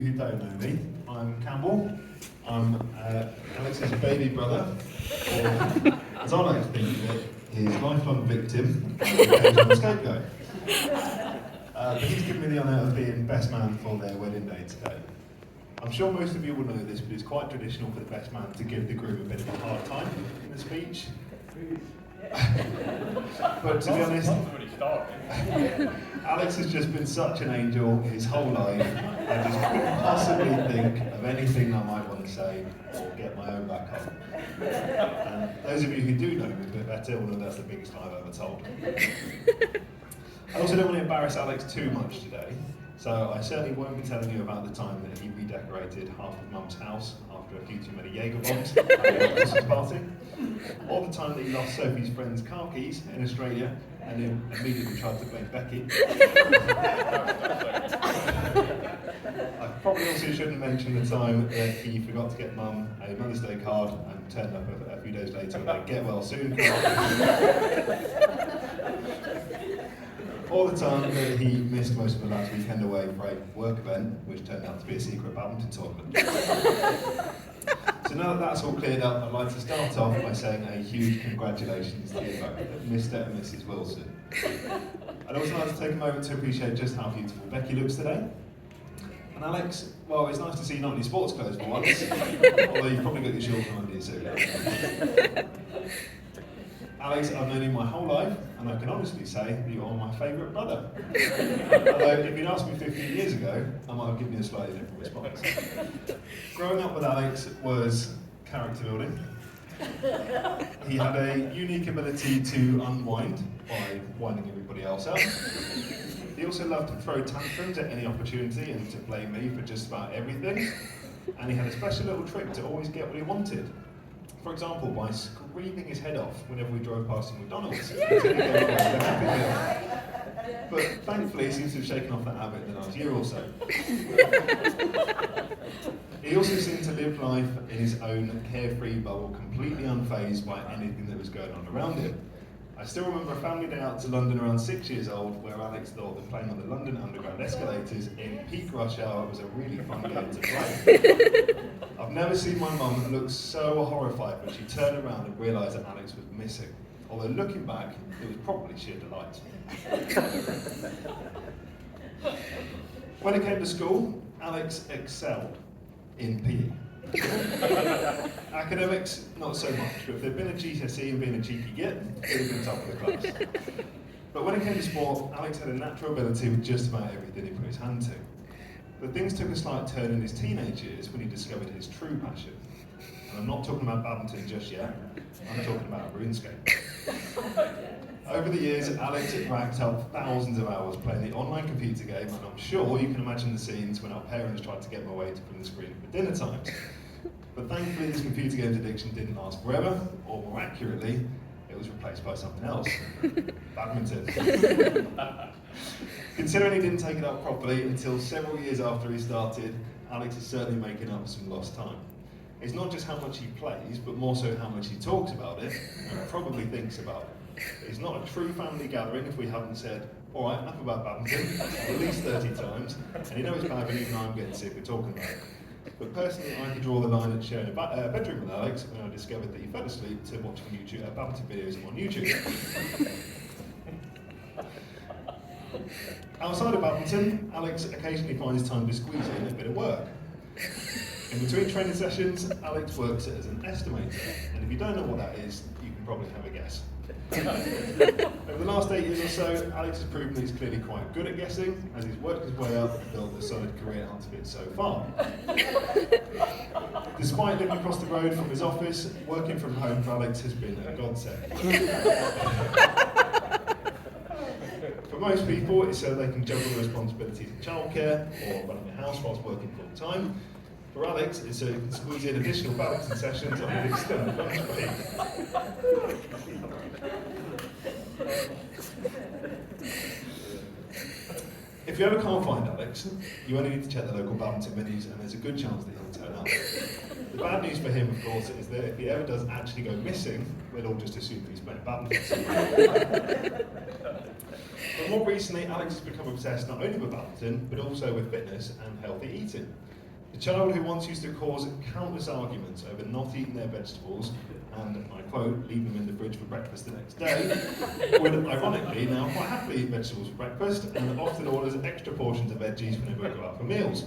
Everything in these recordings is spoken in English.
Who don't know me, I'm Campbell. I'm Alex's baby brother, or as I like to think of it, his lifelong victim and occasional scapegoat. But he's given me the honour of being best man for their wedding day today. I'm sure most of you will know this, but it's quite traditional for the best man to give the groom a bit of a hard time in the speech. But to be honest, Alex has just been such an angel his whole life. I just couldn't possibly think of anything I might want to say or get my own back on. And those of you who do know me a bit better will know that's the biggest lie I've ever told. I also don't want to embarrass Alex too much today, so I certainly won't be telling you about the time that he redecorated half of Mum's house after a few too many Jaeger bombs at a Christmas party, or the time that he lost Sophie's friend's car keys in Australia and then immediately tried to blame Becky. I probably also shouldn't mention the time that he forgot to get Mum a Mother's Day card and turned up a few days later with a get well soon card. All the time that he missed most of the last weekend away for a work event, which turned out to be a secret badminton tournament. So now that that's all cleared up, I'd like to start off by saying a huge congratulations to you both, Mr. and Mrs. Wilson. I'd also like to take a moment to appreciate just how beautiful Becky looks today. And Alex, well, it's nice to see you not in your sports clothes for once, although you've probably got your shorts on under your suit. Alex, I've known you my whole life, and I can honestly say that you are my favourite brother. Although, if you'd asked me 15 years ago, I might have given you a slightly different response. Growing up with Alex was character building. He had a unique ability to unwind by winding everybody else up. He also loved to throw tantrums at any opportunity and to blame me for just about everything. And he had a special little trick to always get what he wanted. For example, by screaming his head off whenever we drove past a McDonald's. But thankfully, he seems to have shaken off that habit in the last year or so. He also seemed to live life in his own carefree bubble, completely unfazed by anything that was going on around him. I still remember a family day out to London around 6 years old where Alex thought that playing on the London Underground escalators in peak rush hour was a really fun game to play. I've never seen my mum look so horrified when she turned around and realised that Alex was missing. Although looking back, it was probably sheer delight. When it came to school, Alex excelled in PE. Academics, not so much, but if there'd been a GCSE and being a cheeky git, he'd have been top of the class. But when it came to sport, Alex had a natural ability with just about everything he put his hand to. But things took a slight turn in his teenage years when he discovered his true passion. And I'm not talking about badminton just yet, I'm talking about RuneScape. Over the years, Alex had racked up thousands of hours playing the online computer game, and I'm sure you can imagine the scenes when our parents tried to get him away from the screen for dinner times. But thankfully, this computer games addiction didn't last forever, or more accurately, it was replaced by something else. Badminton. Considering he didn't take it up properly until several years after he started, Alex is certainly making up some lost time. It's not just how much he plays, but more so how much he talks about it, and probably thinks about it. It's not a true family gathering if we haven't said, all right, enough about badminton, at least 30 times, and you know it's bad when even I'm getting sick of talking about it. But personally, I could draw the line at sharing a bedroom with Alex when I discovered that he fell asleep to watching badminton videos on YouTube. Outside of badminton, Alex occasionally finds time to squeeze in a bit of work. In between training sessions, Alex works as an estimator, and if you don't know what that is, you can probably have a guess. Over the last 8 years or so, Alex has proven that he's clearly quite good at guessing, as he's worked his way up and built a solid career out of it so far. Despite living across the road from his office, working from home for Alex has been a godsend. For most people, it's so they can juggle the responsibilities of childcare or running a house whilst working full time. For Alex, it's so he can squeeze in additional badminton sessions on an extended lunch break. If you ever can't find Alex, you only need to check the local badminton minis and there's a good chance that he'll turn up. The bad news for him, of course, is that if he ever does actually go missing, we'll all just assume that he's playing badminton. But more recently, Alex has become obsessed not only with badminton, but also with fitness and healthy eating. The child who once used to cause countless arguments over not eating their vegetables and, I quote, leave them in the fridge for breakfast the next day, would ironically now quite happily eat vegetables for breakfast and often orders extra portions of veggies whenever they go out for meals.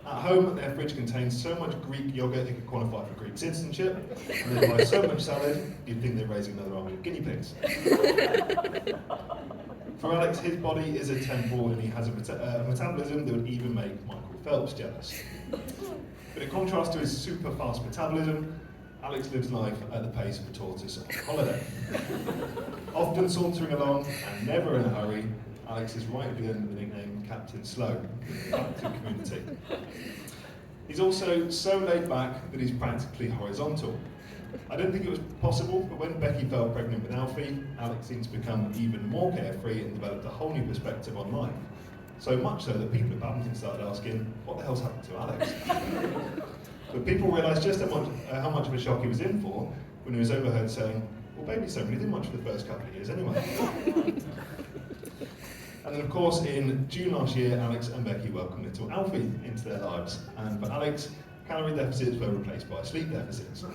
At home, their fridge contains so much Greek yogurt it could qualify for Greek citizenship, and they buy so much salad, you'd think they're raising another army of guinea pigs. For Alex, his body is a temple and he has a metabolism that would even make Michael Phelps jealous. But in contrast to his super fast metabolism, Alex lives life at the pace of a tortoise on holiday. Often sauntering along and never in a hurry, Alex is rightly earned the nickname Captain Slow in the active community. He's also so laid back that he's practically horizontal. I don't think it was possible, but when Becky fell pregnant with Alfie, Alex seemed to become even more carefree and developed a whole new perspective on life. So much so that people at badminton started asking, what the hell's happened to Alex? But people realised just how much of a shock he was in for when he was overheard saying, well, baby's don't really do much for the first couple of years anyway. And then, of course, in June last year, Alex and Becky welcomed little Alfie into their lives. And for Alex, calorie deficits were replaced by sleep deficits.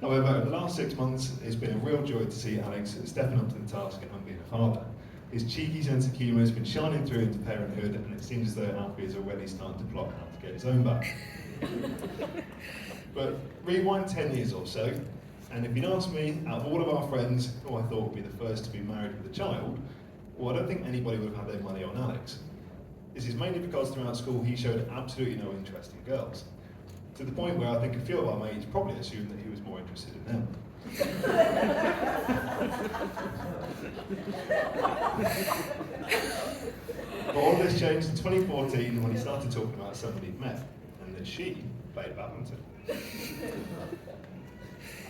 However, over the last 6 months, it's been a real joy to see Alex stepping up to the task of being a father. His cheeky sense of humour has been shining through into parenthood, and it seems as though Alfie is already starting to plot how to get his own back. But rewind 10 years or so, and if you'd asked me, out of all of our friends who I thought would be the first to be married with a child, well, I don't think anybody would have had their money on Alex. This is mainly because throughout school he showed absolutely no interest in girls, to the point where I think a few of our mates probably assumed that he was more interested in them. But all this changed in 2014 when he started talking about somebody he'd met, and that she played badminton.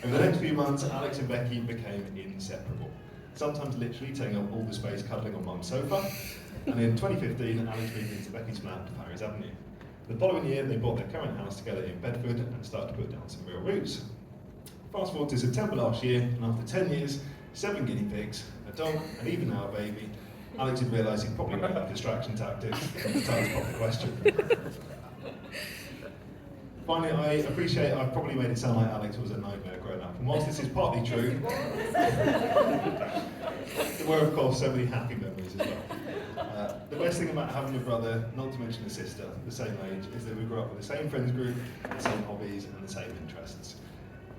Over the next few months, Alex and Becky became inseparable, sometimes literally taking up all the space cuddling on Mum's sofa. And in 2015, Alex moved into Becky's flat on Paris Avenue. The following year, they bought their current house together in Bedford and started to put down some real roots. Fast forward to September last year, and after 10 years, 7 guinea pigs, a dog, and even now a baby, Alex had realised he'd probably run out of distraction tactics and it's time to pop the question. Finally, I appreciate I've probably made it sound like Alex was a nightmare growing up, and whilst this is partly true, there were of course so many happy memories as well. The best thing about having a brother, not to mention a sister, the same age, is that we grew up with the same friends group, the same hobbies and the same interests.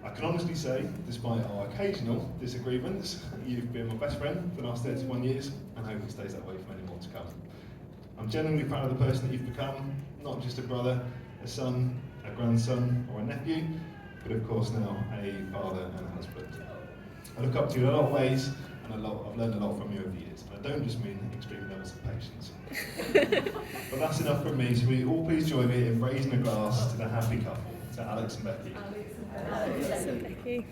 I can honestly say, despite our occasional disagreements, you've been my best friend for the last 31 years, and I hope it stays that way for many more to come. I'm genuinely proud of the person that you've become, not just a brother, a son, a grandson or a nephew, but of course now a father and a husband. I look up to you in a lot of ways, and I've learned a lot from you over the years. And I don't just mean extreme levels of patience. But that's enough from me, so will you all please join me in raising a glass to the happy couple, to Alex and Becky. Alex and Becky.